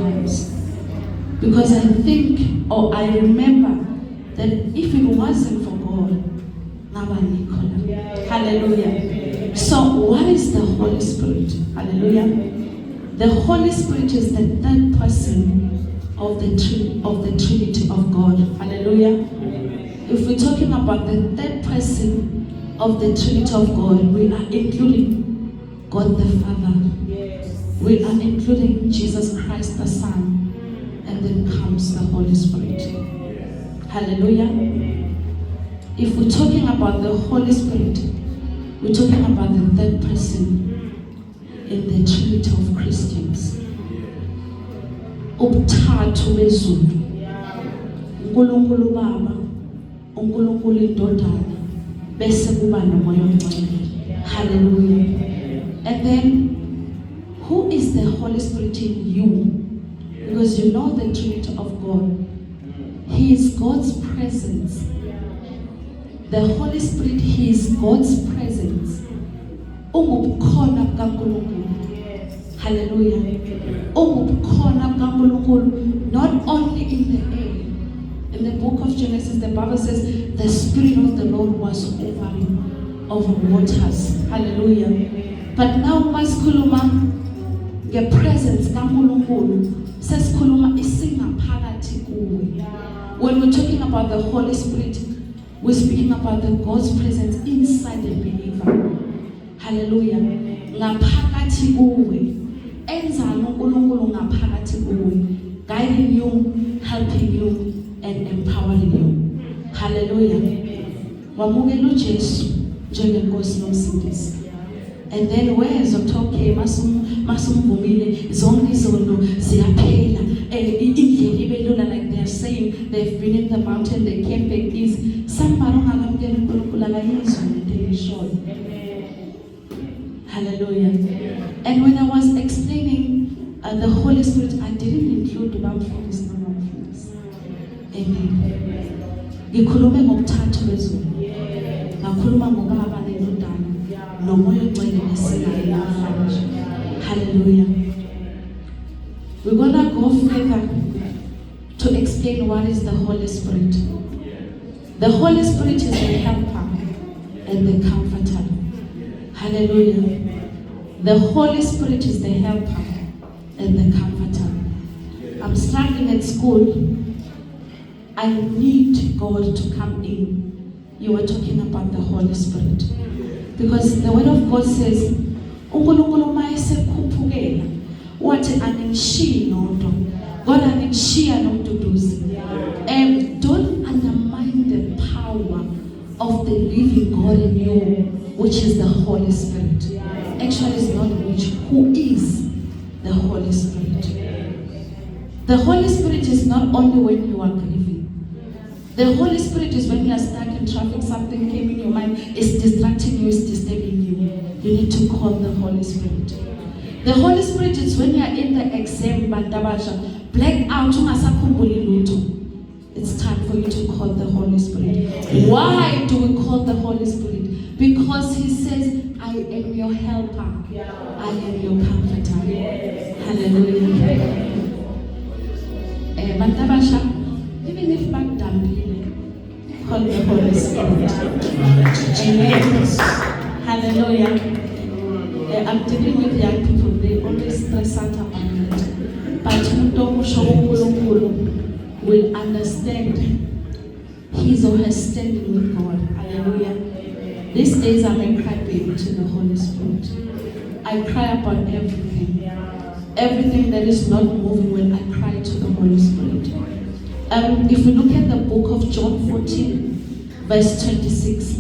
times. Because I think, or I remember, that if it wasn't for God, hallelujah. So what is the Holy Spirit? Hallelujah. The Holy Spirit is the third person of the Trinity of God. Hallelujah. If we're talking about the third person of the Trinity of God, we are including God the Father. We are including Jesus Christ the Son. And then comes the Holy Spirit. Hallelujah. If we're talking about the Holy Spirit, we're talking about the third person in the Trinity of Christians. Ubuthathu bezulu. uNkulunkulu Baba, uNkulunkulu Indodana, bese kuba noMoya oNgcwele. Hallelujah. And then, who is the Holy Spirit in you? Because you know the Trinity of God. He is God's presence. The Holy Spirit, He is God's presence. Ungubukhona bukaNkulunkulu. Hallelujah. Ungubukhona bukaNkulunkulu, not only in the air. In the book of Genesis, the Bible says, the Spirit of the Lord was over waters. Hallelujah. But now, masikhuluma ngepresence kaNkulunkulu, sesikhuluma isingaphakathi kuwe. When we're talking about the Holy Spirit, we're speaking about the God's presence inside the believer. Hallelujah. Ngaphakathi kuwe. Enzani uNkulunkulu ngaphakathi kuwe, guiding you, helping you, and empowering you. Hallelujah. Wamukela uJesu njengenkosi nomsindisi. And then where's okay, masumvumile zonke izono ziyaphela. Indlela ibelula, like they are saying, they've been in the mountain, they came back easy. Somebody ongakamkela uNkulunkulu akayizwa into eyishoyo. Hallelujah. And when I was explaining the Holy Spirit, I didn't include Bamfundisi noMamfundisi. Amen. Ngikhulume ngokuthathu bezulu. Ngakhuluma ngokubaba neNdodana noMoya oNgcwele nesikayo namhlanje. Hallelujah. We're gonna go further to explain what is the Holy Spirit. The Holy Spirit is the helper and the comforter. Hallelujah. The Holy Spirit is the helper and the comforter. I'm struggling at school. I need God to come in. You are talking about the Holy Spirit. Because the Word of God says, uNkulunkulu mayesekhuphukela wathi angishiyi nodwa, God angishiya nomduduzi. Don't undermine the power of the living God in you, which is the Holy Spirit. Actually, it's not which, who is the Holy Spirit. The Holy Spirit is not only when you are grieving. The Holy Spirit is when you are stuck in traffic, something came in your mind, it's distracting you, it's disturbing you. You need to call the Holy Spirit. The Holy Spirit is when you are in the exam, bantabasha, black out, it's time for you to call the Holy Spirit. Why do we call the Holy Spirit? Because He says, I am your helper. I am your comforter. Hallelujah. Bantabasha, even if back down, call the Holy Spirit. Amen. Hallelujah. I'm dealing with young people, they always stress out about it. But umuntu will understand his or her standing with God. Hallelujah. These days I'm a cry baby to the Holy Spirit. I cry about everything. Everything that is not moving when I cry to the Holy Spirit. If we look at the book of John 14, verse 26,